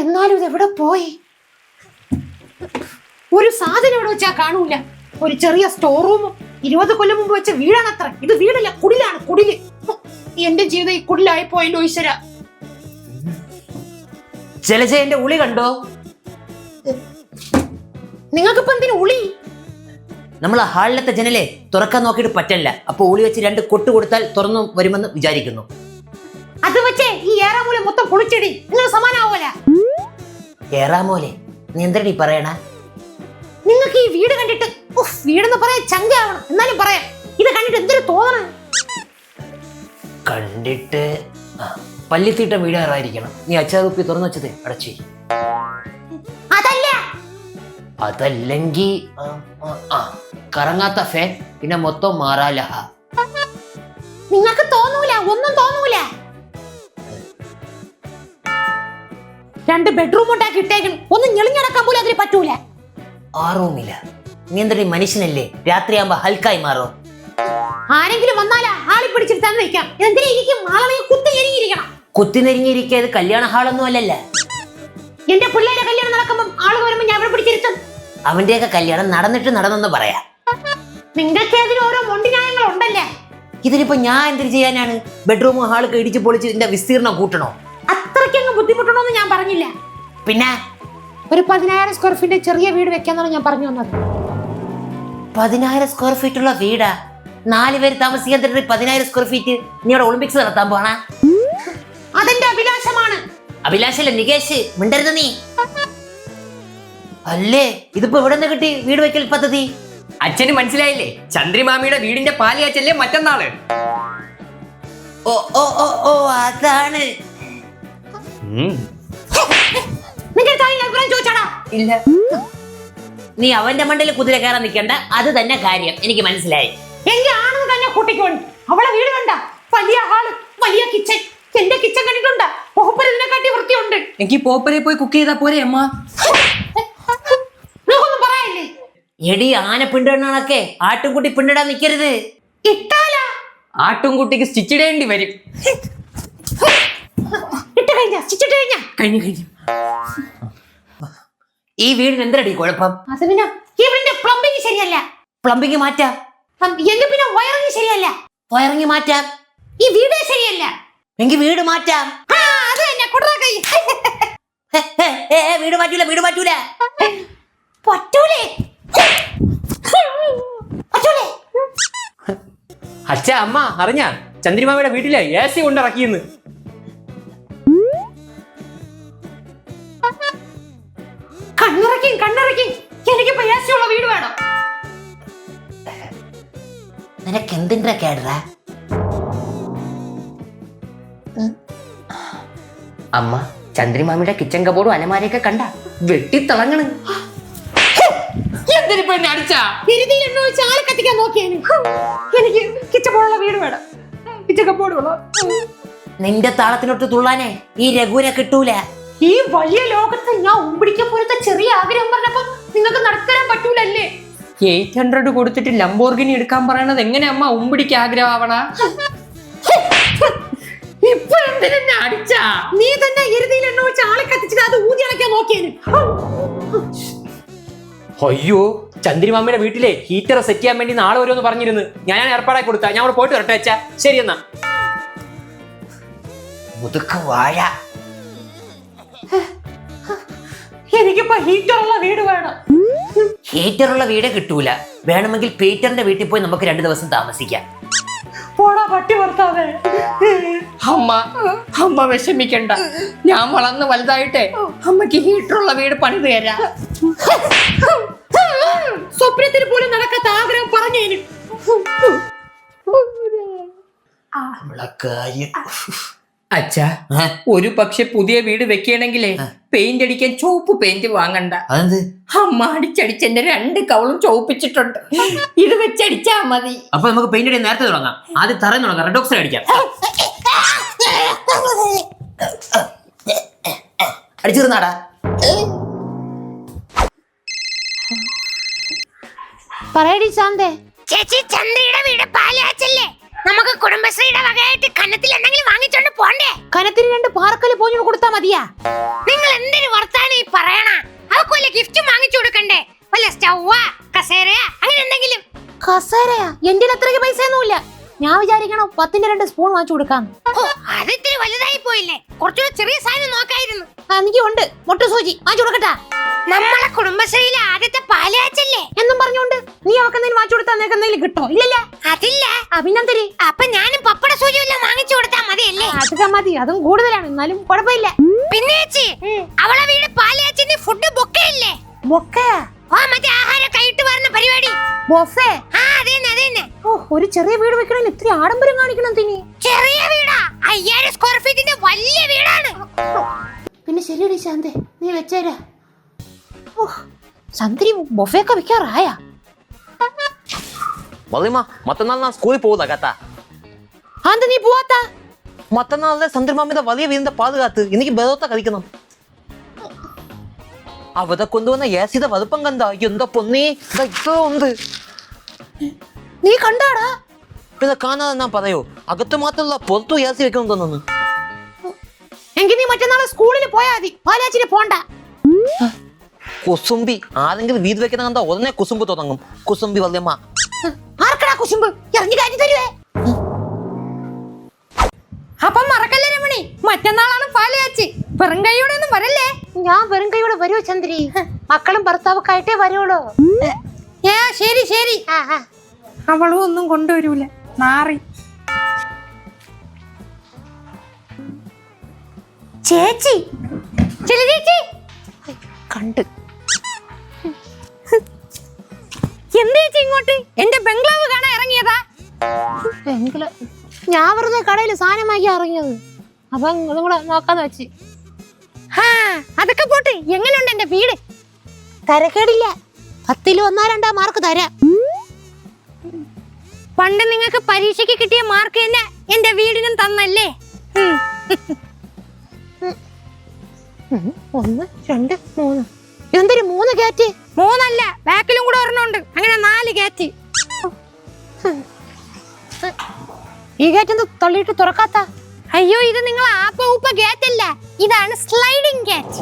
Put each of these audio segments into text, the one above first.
എന്നാലും ഇതെവിടെ പോയി? ഒരു സാധനം ഇവിടെ വെച്ചാ കാണൂല. ഒരു ചെറിയ സ്റ്റോർ റൂമും 20 കൊല്ലം മുമ്പ് വെച്ച വീടാണത്ര. ഇത് വീടല്ല, കുടിലാണ്, കുടില്. എന്റെ ജീവിതം ഈ കുടിലായി പോയല്ലോ ഈശ്വര. ജലജയന്റെ ഉളി കണ്ടോ? നിങ്ങൾക്കിപ്പോ എന്തിനു ഉളി? നമ്മൾ ഹാളിലത്തെ ജനലെ തുറക്കാൻ നോക്കിയിട്ട് പറ്റില്ല. അപ്പൊ ഉളി വെച്ച് 2 കൊട്ട് കൊടുത്താൽ തുറന്നു വരുമെന്ന് വിചാരിക്കുന്നു. അത് വെച്ചേ ഈ ഏറാമൂല മൊത്തം പൊളിച്ചെടി. നിങ്ങൾ സമാനാവൂല. ഏറാമോലെ, നീ എന്തടി പറയണ? നിങ്ങൾക്ക് ഈ വീട് കണ്ടിട്ട് വീടെന്ന് പറയാൻ ചങ്കാവണം. എന്നാലും പറയാം, ഇത് കണ്ടിട്ട് എന്തൊരു തോന്നണം. കണ്ടിട്ട് പള്ളിത്തീട്ട വീടാറായിരിക്കണം. നീ അച്ചാകുപ്പി തുറന്നു വെച്ചത് അടച്ചി. അതല്ല, അതല്ലെങ്കിൽ കറങ്ങാത്ത ഫാൻ, പിന്നെ മൊത്തം മാറാല. നിങ്ങൾക്ക് തോന്നൂല, ഒന്നും തോന്നൂല. 2 ബെഡ്റൂം ഉണ്ടാക്കി ഇട്ടേക്കണം. ഒന്നും ഞെളിഞ്ഞടക്കാൻ പോലും അതിന് പറ്റൂല. ആ റൂമില്ല. നീ എന്തൊരു മനുഷ്യനല്ലേ? രാത്രിയാകുമ്പോ ഹൽക്കായി മാറോ? ആരെങ്കിലും വന്നാലാ ആളി പിടിച്ചിട്ട് തന്നെ വെക്കാം. എന്തിനാ ഇരിക്കും? ആളെ കുത്തിയിരിക്കണം. കുത്തിനെരിഞ്ഞിരിക്കാത് കല്യാണ ഹാളൊന്നും അല്ലല്ല. എന്റെ പിള്ളേരെ കല്യാണം നടക്കുമ്പോൾ ആള് വരുമ്പോ ഞാൻ ഇവിടെ പിടിച്ചിരുത്തും. അവന്റെയൊക്കെ കല്യാണം നടന്നെന്ന് പറയാ. നിങ്ങൾക്ക് അതിന് ഓരോ മൊണ്ടിന്യായങ്ങൾ ഉണ്ടല്ലേ. ഇതിനിപ്പോ ഞാൻ എന്തിനു ചെയ്യാനാണ്? ബെഡ്റൂം ഹാളൊക്കെ ഇടിച്ചു പൊളിച്ച് ഇതിന്റെ വിസ്തീർണം കൂട്ടണോ? അത്രയ്ക്കങ്ങ് ബുദ്ധിമുട്ടണോന്ന് ഞാൻ പറഞ്ഞില്ല. പിന്നെ ഒരു 10,000 സ്ക്വയർ ഫീറ്റ് ചെറിയ വീട് വെക്കാന്നാണ് ഞാൻ പറഞ്ഞു വന്നത്. 10,000 സ്ക്വയർ ഫീറ്റ് ഉള്ള വീടാ? 4 പേര് താമസിക്കാൻ തരുന്ന 10,000 സ്ക്വയർ ഫീറ്റ് നീ അവിടെ ഒളിമ്പിക്സ് നടത്താൻ പോണ? അതെന്റെ അഭിലാഷമാണ്. അഭിലാഷല്ല, നികേഷ്. മിണ്ടരുത് നീ. അല്ലേ, ഇതിപ്പോ എവിടെ നിന്ന് കിട്ടി വീട് വെക്കൽ പദ്ധതി? അച്ഛന് മനസ്സിലായില്ലേ? ചന്ദ്രിമാമിയുടെ വീടിന്റെ പാലിയാച്ചല്ലേ മറ്റന്നാള്. ഓ ഓ ഓ ഓ അതാണ്. ഇല്ല, നീ അവന്റെ മണ്ടയിൽ കുതിര കയറാൻ നിൽക്കണ്ട. അത് തന്നെ കാര്യം, എനിക്ക് മനസ്സിലായി. എന്റെ ആണെന്ന് തന്നെ കൂട്ടിക്കോണ്ട്. അവളെ വീട് കണ്ട, വലിയ ഹാള്, വലിയ കിച്ചൺ. എന്റെ കിച്ചൺ കണ്ടിട്ടുണ്ട്. ഇതിനെക്കാട്ടി വൃത്തിയുണ്ട്. എനിക്ക് പോപ്പരെ പോയി കുക്ക് ചെയ്താ പോരെ അമ്മ? നിങ്ങൾക്കൊന്നും പറയാനില്ലേ? എടി, ആന പിണ്ടിടണൊക്കെ ആട്ടുംകുട്ടി പിണ്ടിടാൻ നിൽക്കരുത്. ഇട്ടാലാ ആട്ടുംകുട്ടിക്ക് സ്റ്റിച്ച് ഇടേണ്ടി വരും. ഇട്ട് കഴിഞ്ഞ സ്റ്റിച്ചിട്ട് കഴിഞ്ഞ കഴിഞ്ഞു. ഈ വീടിന് എന്തരടി കുഴപ്പം? അത് പിന്നെ ഈ വീടിന്റെ പ്ലംബിംഗ് ശരിയല്ല. പ്ലംബിംഗ് മാറ്റാം. എങ്കിൽ പിന്നെ വയറിംഗ് ശരിയല്ല. വയറിംഗ് മാറ്റാം. ഈ വീടേ ശരിയല്ല. എങ്കിൽ വീട് മാറ്റാം. അത് തന്നെ കൊടുത്ത കൈ. വീട് മാറ്റൂല, വീട് മാറ്റൂല. പറ്റൂലേ? പറ്റൂലേ? അച്ഛ, അമ്മ അറിഞ്ഞ ചന്ദ്രിമാമിയുടെ വീട്ടിലെ AC കൊണ്ടിറക്കിയെന്ന്. കണ്ണിറക്കി. എനിക്കിപ്പോ AC ഉള്ള വീട് വേണം. നിനക്ക് എന്തിന്റെ കേടറാ? അമ്മ, ചന്ദ്രിമാമിയുടെ കിച്ചൺ കബോർഡും അലമാരയൊക്കെ കണ്ട വെട്ടിത്തിളങ്ങണ്. എന്തിനിപ്പോ എന്നെ അടിച്ചാ? ആളെ കത്തിക്കാൻ നോക്കിയാണ്. എനിക്ക് കിച്ചൺ പോലുള്ള വീട് വേണം. കിച്ചൺ കബോർഡുള്ള. നിന്റെ താളത്തിനൊട്ട് തുള്ളാനേ ഈ രഘുവിനെ കിട്ടൂല. ഈ വലിയ ലോകത്ത് ഞാൻ ഉമ്പിടിക്കാൻ പോലത്തെ ചെറിയ ആഗ്രഹം പറഞ്ഞപ്പോ നിങ്ങൾക്ക് നടക്കാൻ പറ്റൂലല്ലേ? 800 കൊടുത്തിട്ട് ലംബോർഗിനി എടുക്കാൻ പറയണത് എങ്ങനെ അമ്മ ഉമ്പിടിക്ക് ആഗ്രഹമാവണ? ഇപ്പൊ എന്തിനെ അടിച്ചാ? നീ തന്നെ എരുതിയിൽ എണ്ണ ഒഴിച്ച് ആളെ കത്തിച്ചിട്ട് അത് ഊതി അടയ്ക്കാൻ നോക്കിയാണ്. അയ്യോ, ചന്ദ്രിമാമിയുടെ വീട്ടിലെ ഹീറ്റർ സെറ്റ് ചെയ്യാൻ വേണ്ടി നാളെ വരുമെന്ന് പറഞ്ഞിരുന്നു. ഞാൻ ഏർപ്പാടാക്കി കൊടുത്താ. ഞാൻ അവിടെ പോയിട്ട് വരട്ടെ അച്ഛാ. ശരി എന്നാ. മുതുക്ക് വാഴ. എനിക്കിപ്പോ ഹീറ്ററുള്ള വീട് വേണം. ഹീറ്ററുള്ള വീട് കിട്ടൂല. വേണമെങ്കിൽ പീറ്ററിന്റെ വീട്ടിൽ പോയി നമുക്ക് 2 ദിവസം താമസിക്കാം. പോടാ പട്ടി ഭർത്താവേ. അമ്മ വിഷമിക്കണ്ട. ഞാൻ വളർന്ന് വലുതായിട്ടെ അമ്മക്ക് ഹീറ്ററുള്ള വീട് പണിത് തരാം. സ്വപ്നത്തിന് പോലും നടക്കാത്ത ആഗ്രഹം പറഞ്ഞേന്. അച്ഛാ, ഒരു പക്ഷെ പുതിയ വീട് വെക്കണെങ്കിലേ പെയിന്റ് അടിക്കാൻ ചുവപ്പ് പെയിന്റ് വാങ്ങണ്ട. അമ്മ അടിച്ചടിച്ചെന്റെ 2 കവളും ചോപ്പിച്ചിട്ടുണ്ട്. ഇത് വെച്ചടിച്ചാ മതി. അപ്പൊ നമുക്ക് പെയിന്റ് അടി നേരത്തെ തുടങ്ങാം. ആദ്യം തറയിൽ തുടങ്ങാം. റെഡ് ഓക്സൈഡ് അടിക്കാം. അടിച്ചിരുന്നാടാ. പറയടി ശാന്തേ. ചേച്ചി, ചന്ദ്രയുടെ വീട് പാലാച്ചല്ലേ? നമുക്ക് കുടുംബശ്രീയുടെ വകയായിട്ട് കനത്തിൽ എന്തെങ്കിലും വാങ്ങിച്ചോണ്ട് പോണ്ടേ? കനത്തിന് 2 പാറക്കല് പോഞ്ഞു കൊടുത്താ മതിയാ? നിങ്ങൾ എന്തിനു പറയണ? അവക്ക് വല്ല ഗിഫ്റ്റ് വാങ്ങിച്ചു കൊടുക്കണ്ടേ? വല്ല സ്റ്റൗവാ കസേരയാ അങ്ങനെ എന്തെങ്കിലും? കസേരയാ? എന്റെ അത്രയ്ക്ക് പൈസ ഒന്നുമില്ല. ഞാൻ വിചാരിക്കണം 10ന്റെ 2 സ്പൂൺ വാങ്ങിച്ചു കൊടുക്കാന്ന്. അത് ഇത്തിരി വലുതായി പോയില്ലേ? കുറച്ചുകൂടെ ചെറിയ സാധനം നോക്കായിരുന്നു. എനിക്ക് ഉണ്ട് മുട്ടു സൂചി വാങ്ങിച്ചു കൊടുക്കട്ടാ? നമ്മളെ കുടുംബശ്രീയിലെ ആദ്യത്തെ പാലാച്ചല്ലേ എന്നും പറഞ്ഞോണ്ട് നീ അവക്ക് എന്തെങ്കിലും വാങ്ങിച്ചു കൊടുത്താൽ നിനക്ക് എന്തെങ്കിലും കിട്ടോ? ഇല്ലല്ല. അതില്ല. അഭിനന്ദരി. അപ്പൊ ഞാനും പപ്പട സൂചി വല്ലതും വാങ്ങിച്ചു കൊടുത്താ മതിയല്ലേ? അതൊക്കെ മതി, അതും കൂടുതലാണ്, എന്നാലും കുഴപ്പമില്ല. പിന്നെ ചേച്ചി, അവളെ വീട് പാലാച്ചിന് ഫുഡ് ബൊക്കയില്ലേ? ബൊക്കയാ? ആ മറ്റേ ആഹാരം കൈയിട്ട് വരുന്ന പരിപാടി. ബൊഫേ? ആ അതന്നെ അതന്നെ. ഓ, ഒരു ചെറിയ വീട് വെക്കണേന് ഇത്തിരി ആഡംബരം കാണിക്കണം തിനി. ചെറിയ വീടാ, 5000 സ്ക്വയർ ഫീറ്റിന്റെ വലിയ വീടാണ്. പിന്നെ ശരിയടി ശാന്തേ, നീ വെച്ചേരാ. സന്ദരി ബൊഫേ ഒക്കെ വെക്കാറായ? വല്യമ്മ, മറ്റന്നാൾ ഞാൻ സ്കൂളിൽ പോകുന്ന കേട്ടാ. അന്ത നീ പോവാത്ത? മറ്റന്നാളിലെ സന്ദ്രമാമിന്റെ വലിയ വീടിന്റെ പാതുകാത്ത് എനിക്ക് ബേദത്ത കഴിക്കണം. അവിടെ കൊണ്ടുവന്ന യേസിയുടെ വലുപ്പം കണ്ട എന്താ പൊന്നേ, ഇത്ര ഉണ്ട്. നീ കണ്ടാടാ? പിന്നെ കാണാതെ ഞാൻ പറയോ, അകത്ത് മാത്രമല്ല പുറത്തു യേസി വെക്കണം തോന്നുന്നു. എങ്കിൽ നീ മറ്റന്നാളെ സ്കൂളിൽ പോയാ മതി, പാലാച്ചിന് പോണ്ട. കുസുമ്പി ആരെങ്കിലും വീട് വെക്കുന്ന കണ്ടാ ഉടനെ കുസുമ്പ് തുടങ്ങും. കുസുമ്പി വല്യമ്മ. ആർക്കടാ കുസുമ്പ്? ഇറങ്ങി കാര്യം തരുവേ. അപ്പം മറക്കല്ലേ രമണി, മറ്റന്നാളാണ് പാലാച്ചി. വെറും കൈയോടെ ഒന്നും വരല്ലേ? ഞാൻ വെറും കൈയോടെ വരുവോ ചന്ദ്രി? മക്കളും ഭർത്താവൊക്കെ ആയിട്ടേ വരുവുള്ളൂ. ശരി ശരി. അവളും ഒന്നും കൊണ്ടുവരൂല, നാറി. ചേച്ചി ചേച്ചി കണ്ട് എന്താ ചേച്ചി ഇങ്ങോട്ട്? എന്റെ ബംഗ്ലാവ് കാണാൻ ഇറങ്ങിയതാ? ഞാൻ വെറുതെ കടയിൽ സാധനം വാങ്ങി ഇറങ്ങിയത്, അപ്പൊ അതും കൂടെ നോക്കാന്ന് വെച്ച്. അതൊക്കെ പോട്ട്, എങ്ങനെയുണ്ട് എന്റെ വീട്? തരക്കേടില്ല, 10ൽ 1-2 മാർക്ക് തരാം. പണ്ട് നിങ്ങൾക്ക് പരീക്ഷയ്ക്ക് കിട്ടിയ മാർക്ക് തന്നെ എന്റെ വീടിനും തന്നല്ലേ? 1 2 3. എന്തൊരു 3 കയറ്റ്? 3 അല്ല, ബാക്കിലും കൂടെ ഒരെണ്ണമുണ്ട്, അങ്ങനെ 4 കയറ്റ്. ഈ കയറ്റെന്ത് തള്ളിയിട്ട് തുറക്കാത്ത? അയ്യോ, ഇത് നിങ്ങൾ ആപ്പ ഉപ്പ ഗേറ്റ് അല്ല, ഇതാണ് സ്ലൈഡിംഗ് ഗേറ്റ്.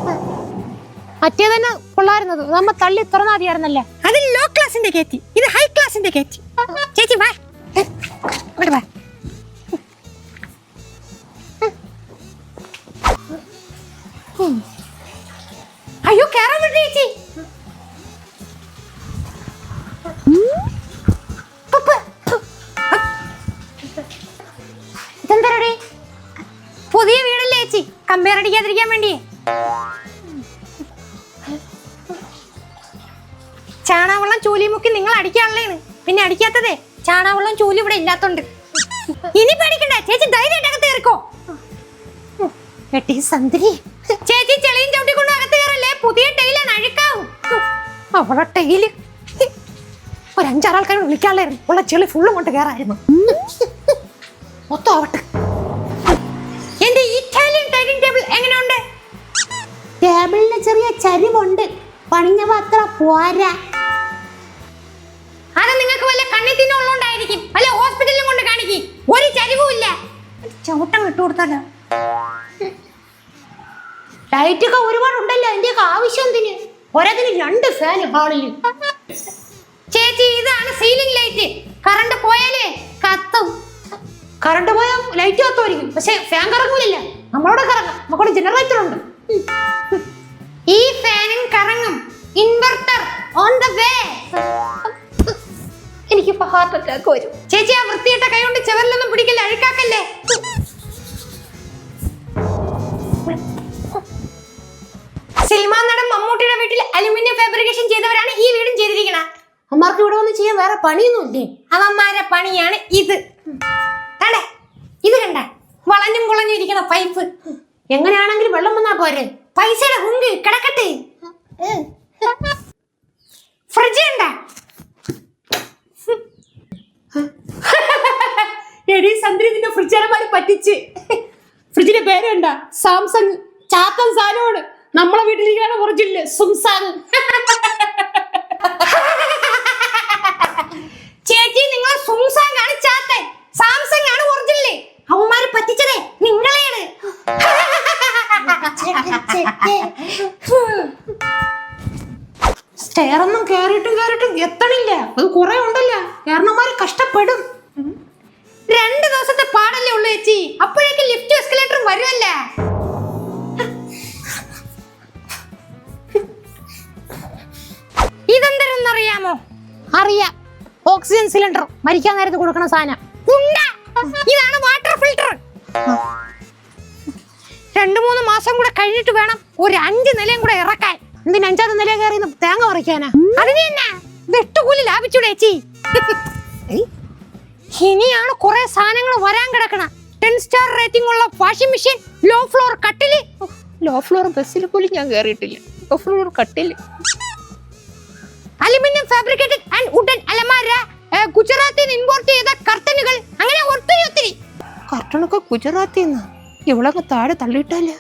മറ്റേ തന്നെ കൊള്ളായിരുന്നത്, നമ്മ തള്ളി തുറന്നാ മതിയായിരുന്നല്ലേ. അത് ലോ ക്ലാസിന്റെ ഗേറ്റ്, ഇത് ഹൈ ക്ലാസിന്റെ ഗേറ്റ്. ചേച്ചി വാ, ഇങ്ങോട്ട് വാ. അയ്യോ, കേറാൻ പറ്റില്ല ചേച്ചി. ഇതെന്തരടി? പുതിയ വീടല്ലേ ചേച്ചി, കമ്പയർ അടിക്കാതിരിക്കാൻ വേണ്ടിയേ. ചാണാവെള്ളം ചൂലി മുക്കി നിങ്ങൾ അടിക്കാനുള്ളതാണ്, പിന്നെ അടിക്കാത്തതേ ചാണാവെള്ളം ചൂലി ഇവിടെ ഇല്ലാത്തോണ്ട്. ഇനി പേടിക്കണ്ട ചേച്ചി, ധൈര്യമായിട്ട് അകത്ത് കയറിക്കോ. എട്ടി സന്ദരി, ചേച്ചി ചെളിയും ചവിട്ടിക്കൊണ്ട് അകത്ത് കയറല്ലേ, പുതിയ ടൈലാണ്, അഴുക്കാവും. അവളെ ടൈല് ഒരു 5-6 ആൾക്കാരെ വിളിക്കാനുള്ളായിരുന്നു, ഉള്ള ചെളി ഫുള്ളും കൊണ്ട് കയറായിരുന്നു. മൊത്തം ആവട്ടെ. എന്റെ ഇറ്റാലിയൻ ഡൈനിങ് ടേബിൾ എങ്ങനെയുണ്ട്? ടേബിളിന് ചെറിയ ചരിവുണ്ട്, പണിഞ്ഞവ അത്ര പോരാ. അത് നിങ്ങൾക്ക് വല്ല കണ്ണിത്തിനുള്ളോണ്ടായിരിക്കും, വല്ല ഹോസ്പിറ്റലിലും കൊണ്ട് കാണിക്കും. ഒരു ചരിവും ഇല്ല. ചവിട്ടം കിട്ടുകൊടുത്തല്ലോ. ലൈറ്റ് ഒക്കെ ഒരുപാടുണ്ടല്ലോ, അതിന്റെയൊക്കെ ആവശ്യം എന്തിന്? ഒരതിന് 2 ഫാൻ ഹാളിൽ. ചേച്ചി, ഇതാണ് സീലിംഗ് ലൈറ്റ്. കറണ്ട് പോയാലേ കത്തും. കറണ്ട് പോയാൽ ലൈറ്റ് കത്തുമായിരിക്കും, പക്ഷെ ഫാൻ കറങ്ങൂലില്ല. നമ്മളോട് കറങ്ങാം, നമുക്കോട് ജനറേറ്റർ ഉണ്ട്. ഈ ഫാനും കറങ്ങും. Inverter on the way. എനിക്കിപ്പോ ഹാർട്ട് അറ്റാക്ക് വരും. ചേച്ചി, ആ വൃത്തിയിട്ട കൈ കൊണ്ട് ചെവരിലൊന്നും പിടിക്കല്ലേ, അഴുക്കാക്കല്ലേ. സിനിമാ നടൻ മമ്മൂട്ടിയുടെ വീട്ടിൽ അലുമിനിയം ഫാബ്രിക്കേഷൻ ചെയ്തവരാണ് ഈ വീടും ചെയ്തിരിക്കുന്നത്. അമ്മമാർക്ക് ഇവിടെ വന്ന് ചെയ്യാൻ വേറെ പണിയൊന്നുമില്ലേ? അവന്മാരെ പണിയാണ് ഇത്. കണ്ടേ, ഇത് കണ്ട വളഞ്ഞും കുളഞ്ഞും ഇരിക്കുന്ന പൈപ്പ്. എങ്ങനെയാണെങ്കിലും വെള്ളം വന്നാ പോരെ. പൈസയുടെ ഹുങ്ക് കിടക്കട്ടെ. ഫ്രിഡ്ജ് കണ്ട? എടി സന്ദ്രി, നിന്റെ ഫ്രിഡ്ജുകാരന്മാര് പറ്റിച്ച്. ഫ്രിഡ്ജിന്റെ പേര് കണ്ട? സാംസങ്. ചാത്തൻ സാധനമാണ്. നമ്മളെ വീട്ടിലിരിക്കാണ് ഒറിജിനല് സുംസാങ്. ചേച്ചി, നിങ്ങൾ സുംസാങ് ആണ് ചാത്തൻ, സാംസങ് ആണ് ഒറിജിനല്. അവന്മാര് പറ്റിച്ചതേ നിങ്ങളെയാണ്. സ്റ്റെയറൊന്നും കേറിയിട്ടും എത്തണില്ല. അത് കുറെ ഉണ്ടല്ലോ, കാരണന്മാര് കഷ്ടപ്പെടും. 2 ദിവസത്തെ പാടല്ലേ ഉള്ളു ചേച്ചി, അപ്പോഴേക്കും ലിഫ്റ്റ് എസ്കലേറ്റർ വരുമല്ലേ. ഇതെന്തെന്നറിയാമോ? അറിയാം, ഓക്സിജൻ സിലിണ്ടർ, മരിക്കാൻ നേരത്ത് കൊടുക്കണ സാധനം. ഇതാണ് വാട്ടർ ഫിൽട്ടർ. 2-3 മാസം കൂടെ കഴിഞ്ഞിട്ട് വേണം ഒരു 5 നിലയും കൂടെ ഇറക്കാൻ. എന്തിന് 5ാമത്തെ നില കയറി തേങ്ങ പറിക്കാനാ? അതിന് തന്നെ വെട്ടുകൂലി ലാഭിച്ചൂടെ ചേച്ചി. ഇനിയാണ് കുറെ സാധനങ്ങൾ വരാൻ കിടക്കണ. 10 സ്റ്റാർ റേറ്റിംഗ് ഉള്ള വാഷിംഗ് മെഷീൻ, ലോ ഫ്ലോർ കട്ടില്. ലോ ഫ്ലോർ ബസ്സിൽ പോലും ഞാൻ കയറിയിട്ടില്ല. ലോ ഫ്ലോർ കട്ടില്, അലുമിനിയം ഫാബ്രിക്കേറ്റഡ് ആൻഡ് വുഡൻ അലമാര, ഗുജറാത്തിൽ നിന്ന് ഇമ്പോർട്ട് ചെയ്ത കർട്ടനുകൾ, അങ്ങനെ ഒത്തിരി. കർട്ടണൊക്കെ ഗുജറാത്തിൽ നിന്ന് ഇവളൊക്കെ താഴെ തള്ളിയിട്ടല്ല,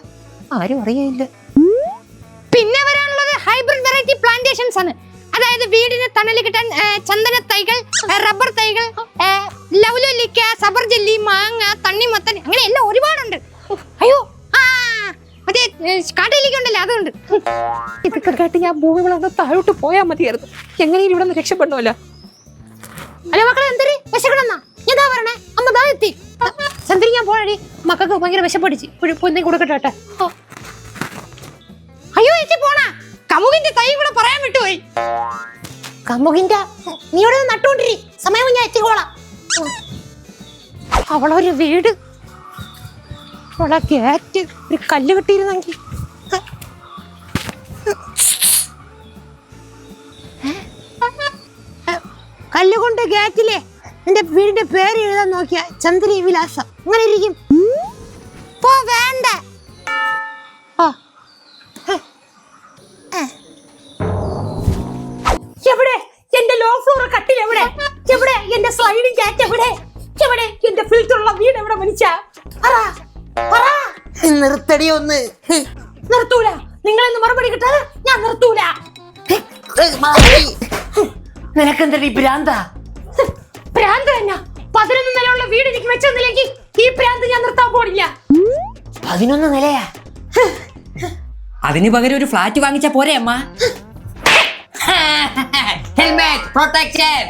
ആരും അറിയില്ല. പിന്നെ വരാനുള്ളത് ഹൈബ്രിഡ് വെറൈറ്റി പ്ലാന്റേഷൻസ് ആണ്. അതായത് വീടിന് തണല് കിട്ടാൻ ചന്ദന തൈകൾ, റബ്ബർ തൈകൾ, ലൗലോലിക്ക, സബർ ജെല്ലി, മാങ്ങ, തണ്ണിമത്തൻ, അങ്ങനെ എല്ലാം ഒരുപാടുണ്ട്. അയ്യോ മറ്റേ കാട്ടിലേക്ക് ഉണ്ടല്ലോ, അതുകൊണ്ട്. ഇതൊക്കെ കേട്ട് ഞാൻ ഭൂമി വളർന്ന് താഴോട്ട് പോയാൽ മതിയായിരുന്നു. എങ്ങനെയും ഇവിടെ നിന്ന് രക്ഷപ്പെടണമല്ലോ. അല്ല മക്കളെ, എന്തൊരു വിശക്കണമെന്നാ ഞാൻ പറഞ്ഞേ. അമ്മ ദാ എത്തി. ചന്ദ്രി, ഞാൻ പോഴി, മക്കൾക്ക് ഭയങ്കര വിശപ്പടിച്ച് എന്തെങ്കിലും കൊടുക്കട്ടെ കേട്ടെ. അയ്യോ ചേച്ചി പോണ, കമുകിന്റെ തൈ കൂടെ പറയാൻ വിട്ടുപോയി. കമുകിന്റെ നീ ഇവിടെ നട്ടുകൊണ്ടിരി, സമയം ഞാൻ എത്തിക്കോളാം. അവളൊരു വീട്, അവളെ കേറ്റ് ഒരു കല്ല് കിട്ടിയിരുന്നെങ്കിൽ. കല്ലുകൊണ്ട് ഗേറ്റിലെ എന്റെ വീടിന്റെ പേര് എഴുതാൻ നോക്കിയ ചന്ദ്രി വിലാസം അങ്ങനെ ഇരിക്കും. പോ വേണ്ട. എവിടെ എന്റെ ലോ ഫ്ലോർ കട്ടിൽ? എവിടെ എന്റെ സ്ലൈഡിംഗ് കാറ്റ്? എവിടെ എന്റെ ഫിൽറ്ററുള്ള വീട്? എവിടെ മനുഷ്യ? നിർത്തടി ഒന്ന്. നിർത്തൂല. നിങ്ങളെന്ന് മറുപടി കിട്ടാതെ ഞാൻ നിർത്തൂല. നിനക്കെന്തടി ഭ്രാന്ത? ഭ്രാന്ത് തന്നെ. 11 നിലയുള്ള വീട് എനിക്ക് വെച്ചെന്നില്ലെങ്കിൽ ഈ ഭ്രാന്ത് ഞാൻ നിർത്താൻ പോണില്ല. 11 നിലയാ? അതിന് പകരം ഒരു ഫ്ലാറ്റ് വാങ്ങിച്ച പോരെ അമ്മ? Helmet protection.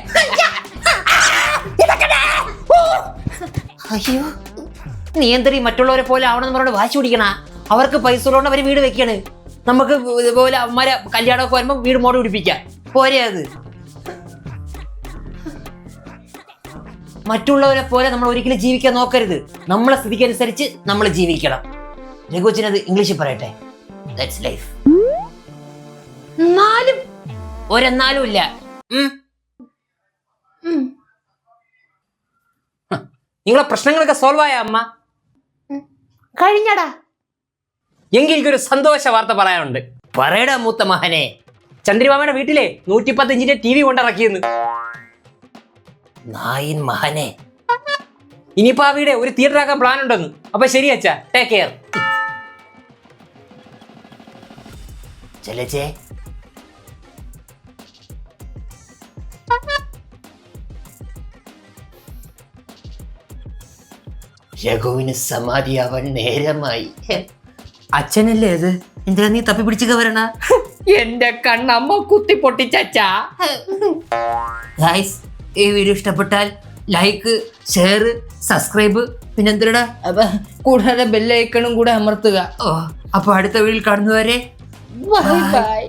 അയ്യോ, നീ എന്തരീ മറ്റുള്ളവരെ പോലെ ആവണമെന്ന് പറഞ്ഞോട് വാശി പിടിക്കണ? അവർക്ക് പൈസ ഉള്ളതുകൊണ്ട് അവര് വീട് വെക്കാണ്. നമുക്ക് ഇതുപോലെ അമ്മമാരെ കല്യാണമൊക്കെ വരുമ്പോ വീട് മോഡ് പിടിപ്പിക്കാം പോരെ? അത് മറ്റുള്ളവരെ പോലെ നമ്മൾ ഒരിക്കലും ജീവിക്കാൻ നോക്കരുത്. നമ്മളെ സ്ഥിതിക്ക് അനുസരിച്ച് നമ്മൾ ജീവിക്കണം. രഘുവച്ചനത് ഇംഗ്ലീഷിൽ പറയട്ടെ. That's life. എന്നാലും ഒരെന്നാലും ഇല്ല. നിങ്ങളെ പ്രശ്നങ്ങളൊക്കെ സോൾവ് ആയ അമ്മ? കഴിഞ്ഞടാ. എങ്കിൽ എനിക്കൊരു സന്തോഷ വാർത്ത പറയാനുണ്ട്. പറയടാ മൂത്ത മകനെ. ചന്ദ്രമാമയുടെ വീട്ടിലെ 110 ഇഞ്ചിന്റെ TV കൊണ്ടിറക്കിയെന്ന്. നായിൻ മകനെ. ഇനിയിപ്പോ ആ വീട് ഒരു തിയേറ്റർ ആക്കാൻ പ്ലാൻ ഉണ്ടെന്ന്. അപ്പൊ ശരി അച്ഛാ, ടേക്ക് കെയർ. ചെലച്ചേ, രഘുവിന് സമാധിയാവാൻ നേരമായി. അച്ഛനല്ലേ അത്? എന്തിനാ നീ തപ്പി പിടിച്ചൊക്കെ വരണ? എന്റെ കണ്ണമ്മ കുത്തി പൊട്ടിച്ചാ. ഗൈസ്, ഈ വീഡിയോ ഇഷ്ടപ്പെട്ടാൽ ലൈക്ക്, ഷെയർ, സബ്സ്ക്രൈബ്, പിന്നെ എന്തിനാ കൂടാതെ ബെല്ലൈക്കണും കൂടെ അമർത്തുക. അപ്പൊ അടുത്ത വീഡിയോയിൽ കാണുന്നവരെ ബൈ ബൈ.